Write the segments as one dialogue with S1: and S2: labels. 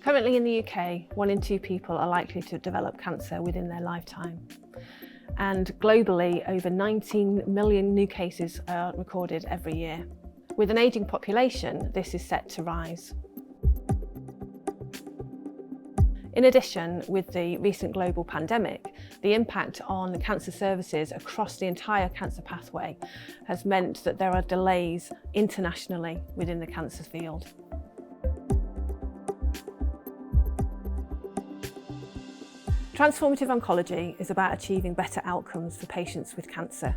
S1: Currently in the UK, 1 in 2 people are likely to develop cancer within their lifetime. And globally, over 19 million new cases are recorded every year. With an ageing population, this is set to rise. In addition, with the recent global pandemic, the impact on cancer services across the entire cancer pathway has meant that there are delays internationally within the cancer field. Transformative Oncology is about achieving better outcomes for patients with cancer.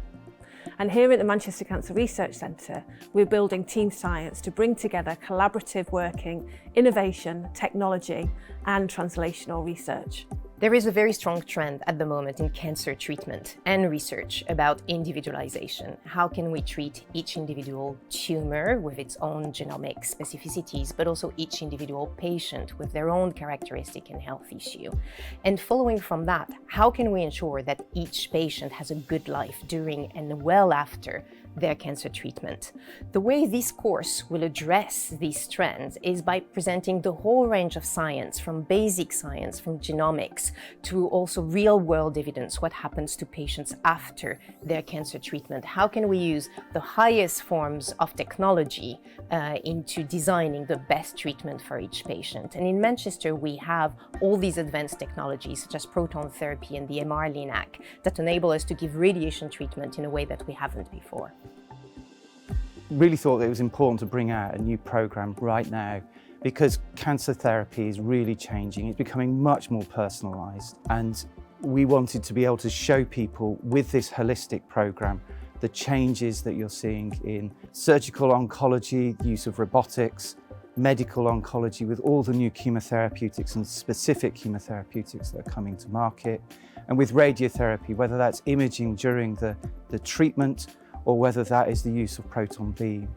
S1: And here at the Manchester Cancer Research Centre, we're building team science to bring together collaborative working, innovation, technology and translational research.
S2: There is a very strong trend at the moment in cancer treatment and research about individualization. How can we treat each individual tumor with its own genomic specificities, but also each individual patient with their own characteristic and health issue? And following from that, how can we ensure that each patient has a good life during and well after their cancer treatment? The way this course will address these trends is by presenting the whole range of science, from basic science, from genomics, to also real-world evidence, what happens to patients after their cancer treatment. How can we use the highest forms of technology into designing the best treatment for each patient? And in Manchester, we have all these advanced technologies, such as proton therapy and the MR-Linac, that enable us to give radiation treatment in a way that we haven't before.
S3: Really thought that it was important to bring out a new programme right now, because cancer therapy is really changing. It's becoming much more personalised, and we wanted to be able to show people with this holistic programme the changes that you're seeing in surgical oncology, the use of robotics, medical oncology with all the new chemotherapeutics and specific chemotherapeutics that are coming to market, and with radiotherapy, whether that's imaging during the treatment or whether that is the use of proton beam.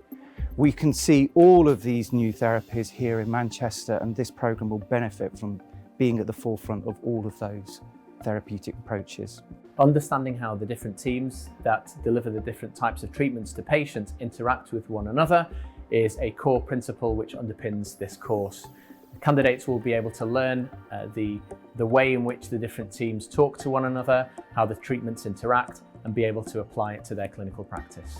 S3: We can see all of these new therapies here in Manchester, and this programme will benefit from being at the forefront of all of those therapeutic approaches.
S4: Understanding how the different teams that deliver the different types of treatments to patients interact with one another is a core principle which underpins this course. Candidates will be able to learn the way in which the different teams talk to one another, how the treatments interact, and be able to apply it to their clinical practice.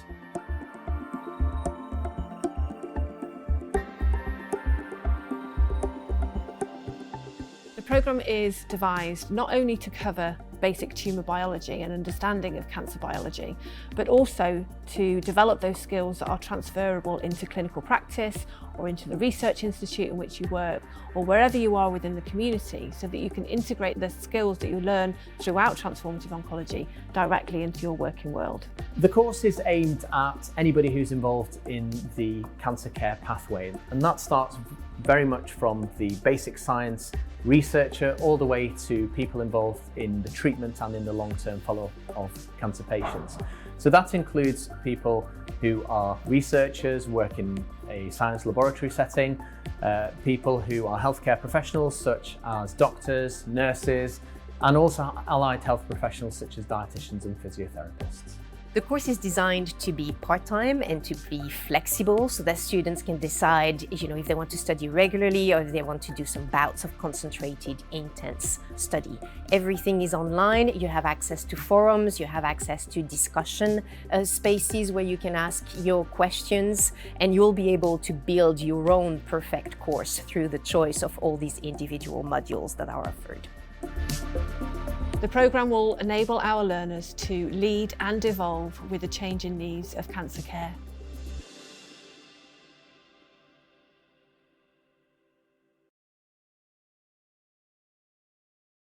S1: The programme is devised not only to cover basic tumour biology and understanding of cancer biology, but also to develop those skills that are transferable into clinical practice or into the research institute in which you work, or wherever you are within the community, so that you can integrate the skills that you learn throughout Transformative Oncology directly into your working world.
S4: The course is aimed at anybody who's involved in the cancer care pathway, and that starts very much from the basic science researcher all the way to people involved in the treatment and in the long-term follow-up of cancer patients. So that includes people who are researchers, work in a science laboratory setting, people who are healthcare professionals such as doctors, nurses, and also allied health professionals such as dietitians and physiotherapists.
S2: The course is designed to be part-time and to be flexible, so that students can decide, if they want to study regularly or if they want to do some bouts of concentrated, intense study. Everything is online. You have access to forums, you have access to discussion spaces where you can ask your questions, and you'll be able to build your own perfect course through the choice of all these individual modules that are offered.
S1: The programme will enable our learners to lead and evolve with the changing needs of cancer care.